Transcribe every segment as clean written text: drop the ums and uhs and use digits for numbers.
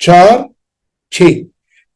4, 6।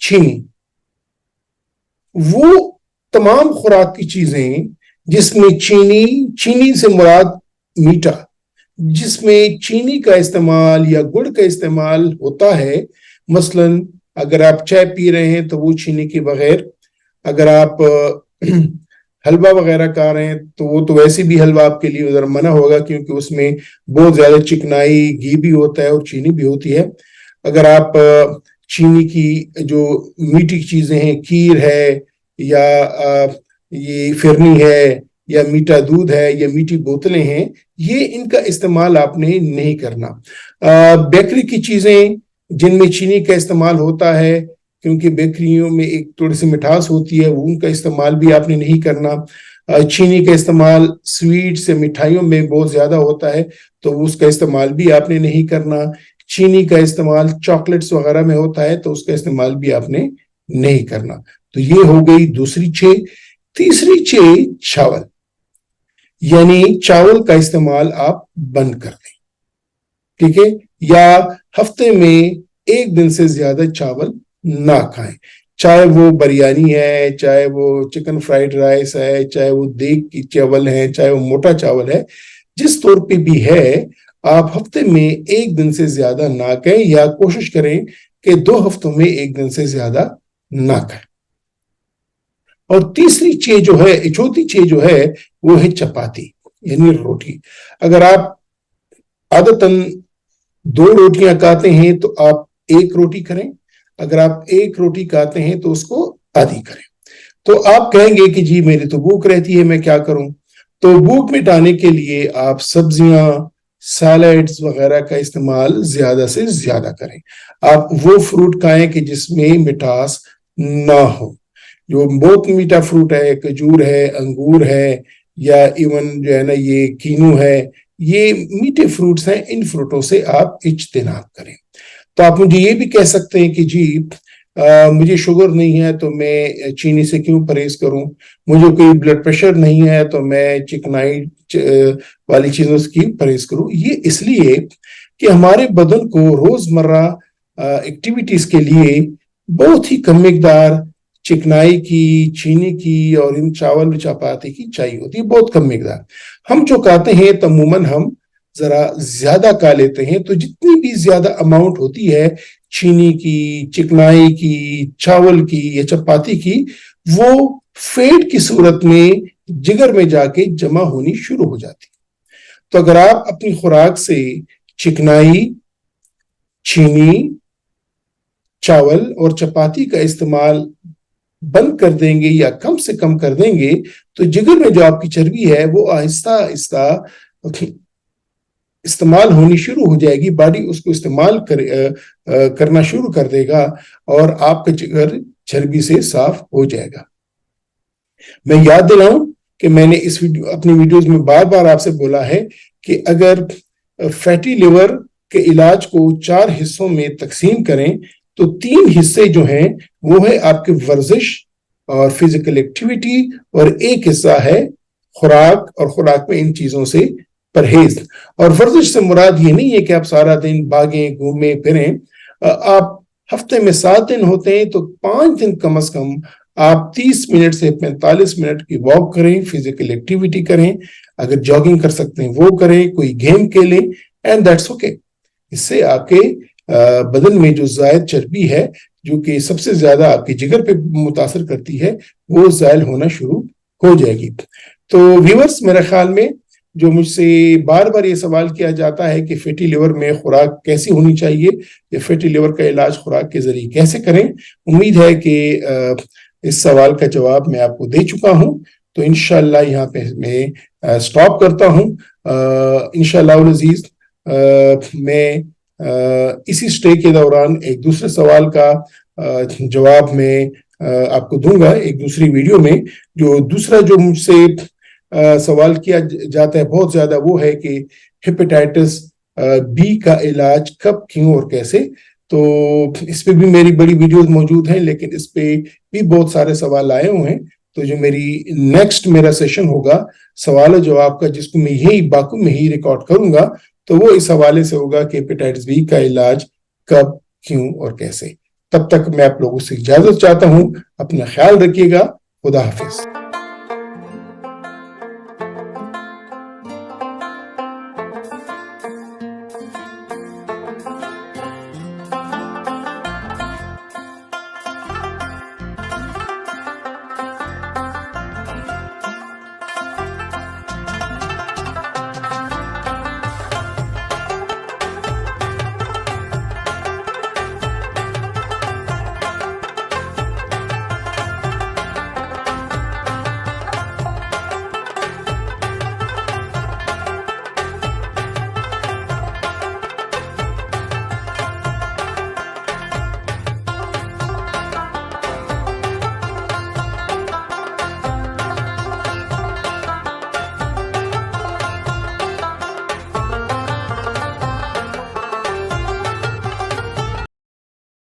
چینی، وہ تمام خوراک کی چیزیں جس میں چینی سے مراد میٹھا، جس میں چینی کا استعمال یا گڑ کا استعمال ہوتا ہے، مثلا اگر آپ چائے پی رہے ہیں تو وہ چینی کے بغیر، اگر آپ حلوہ وغیرہ کھا رہے ہیں تو وہ تو ویسے بھی حلوہ آپ کے لیے ذرا منع ہوگا، کیونکہ اس میں بہت زیادہ چکنائی، گھی بھی ہوتا ہے اور چینی بھی ہوتی ہے۔ اگر آپ چینی کی جو میٹھی چیزیں ہیں، کھیر ہے یا یہ فرنی ہے یا میٹھا دودھ ہے یا میٹھی بوتلیں ہیں، یہ ان کا استعمال آپ نے نہیں کرنا۔ بیکری کی چیزیں جن میں چینی کا استعمال ہوتا ہے، کیونکہ بیکریوں میں ایک تھوڑی سی مٹھاس ہوتی ہے، وہ ان کا استعمال بھی آپ نے نہیں کرنا۔ چینی کا استعمال سویٹ سے مٹھائیوں میں بہت زیادہ ہوتا ہے، تو اس کا استعمال بھی آپ نے نہیں کرنا۔ چینی کا استعمال چاکلیٹس وغیرہ میں ہوتا ہے، تو اس کا استعمال بھی آپ نے نہیں کرنا۔ تو یہ ہو گئی دوسری چھ۔ تیسری چھ، چاول، یعنی چاول کا استعمال آپ بند کر دیں، ٹھیک ہے، یا ہفتے میں ایک دن سے زیادہ چاول نہ کھائیں، چاہے وہ بریانی ہے، چاہے وہ چکن فرائیڈ رائس ہے، چاہے وہ دیگ کی چاول ہے، چاہے وہ موٹا چاول ہے، جس طور پہ بھی ہے، آپ ہفتے میں ایک دن سے زیادہ نہ کھائیں، یا کوشش کریں کہ 2 ہفتوں میں ایک دن سے زیادہ نہ کھائیں۔ اور تیسری چوتھی چیز جو ہے وہ ہے چپاتی، یعنی روٹی۔ اگر آپ عادتاً 2 روٹیاں کھاتے ہیں تو آپ 1 روٹی کریں، اگر آپ 1 روٹی کھاتے ہیں تو اس کو آدھی کریں۔ تو آپ کہیں گے کہ جی میری تو بھوک رہتی ہے، میں کیا کروں؟ تو بھوک مٹانے کے لیے آپ سبزیاں، سیلیڈز وغیرہ کا استعمال زیادہ سے زیادہ کریں۔ آپ وہ فروٹ کھائیں کہ جس میں مٹھاس نہ ہو۔ جو بہت میٹھا فروٹ ہے، کھجور ہے، انگور ہے، یا ایون جو ہے نا یہ کینو ہے، یہ میٹھے فروٹس ہیں، ان فروٹوں سے آپ اجتناب کریں۔ تو آپ مجھے یہ بھی کہہ سکتے ہیں کہ جی مجھے شوگر نہیں ہے تو میں چینی سے کیوں پرہیز کروں، مجھے کوئی بلڈ پریشر نہیں ہے تو میں چکنائی والی چیزوں کی پرہیز کروں۔ یہ اس لیے کہ ہمارے بدن کو روزمرہ ایکٹیویٹیز کے لیے بہت ہی کم مقدار چکنائی کی، چینی کی اور ان چاول چپاتی کی چاہیے ہوتی ہے، بہت کم مقدار۔ ہم جو کھاتے ہیں عموماً ہم ذرا زیادہ کھا لیتے ہیں، تو جتنی بھی زیادہ اماؤنٹ ہوتی ہے چینی کی، چکنائی کی، چاول کی یا چپاتی کی، وہ فیٹ کی صورت میں جگر میں جا کے جمع ہونی شروع ہو جاتی۔ تو اگر آپ اپنی خوراک سے چکنائی، چینی، چاول اور چپاتی کا استعمال بند کر دیں گے یا کم سے کم کر دیں گے، تو جگر میں جو آپ کی چربی ہے وہ آہستہ آہستہ استعمال ہونی شروع ہو جائے گی، باڈی اس کو استعمال کرنا شروع کر دے گا، اور آپ کا جگر چربی سے صاف ہو جائے گا۔ میں یاد دلاؤں کہ میں نے اپنی ویڈیوز میں بار بار آپ سے بولا ہے کہ اگر فیٹی لیور کے علاج کو 4 حصوں میں تقسیم کریں تو 3 حصے جو ہیں وہ ہے آپ کے ورزش اور فزیکل ایکٹیویٹی، اور 1 حصہ ہے خوراک، اور خوراک میں ان چیزوں سے پرہیز۔ اور ورزش سے مراد یہ نہیں ہے کہ آپ سارا دن بھاگیں، گھومیں پھریں۔ آپ ہفتے میں 7 دن ہوتے ہیں تو 5 دن کم از کم آپ 30 منٹ سے 45 منٹ کی واک کریں، فزیکل ایکٹیویٹی کریں، اگر جاگنگ کر سکتے ہیں وہ کریں، کوئی گیم کھیلیں، اینڈ دیٹس اوکے۔ اس سے آپ کے بدن میں جو زائد چربی ہے، جو کہ سب سے زیادہ آپ کے جگر پہ متاثر کرتی ہے، وہ زائل ہونا شروع ہو جائے گی۔ تو ویورز، میرے خیال میں جو مجھ سے بار بار یہ سوال کیا جاتا ہے کہ فیٹی لیور میں خوراک کیسی ہونی چاہیے، یا فیٹی لیور کا علاج خوراک کے ذریعے کیسے کریں، امید ہے کہ اس سوال کا جواب میں آپ کو دے چکا ہوں۔ تو انشاءاللہ یہاں پہ میں سٹاپ کرتا ہوں۔ انشاءاللہ العزیز میں اسی سٹے کے دوران ایک دوسرے سوال کا جواب میں آپ کو دوں گا ایک دوسری ویڈیو میں۔ جو دوسرا جو مجھ سے سوال کیا جاتا ہے بہت زیادہ، وہ ہے کہ ہیپیٹائٹس بی کا علاج کب، کیوں اور کیسے۔ تو اس پہ بھی میری بڑی ویڈیوز موجود ہیں، لیکن اس پہ بھی بہت سارے سوال آئے ہوئے ہیں۔ تو جو میرا سیشن ہوگا سوال و جواب کا، جس کو میں یہی باکو میں ہی ریکارڈ کروں گا، تو وہ اس حوالے سے ہوگا کہ ہیپیٹائٹس بی کا علاج کب، کیوں اور کیسے۔ تب تک میں آپ لوگوں سے اجازت چاہتا ہوں. اپنا خیال رکھیے گا. خدا حافظ.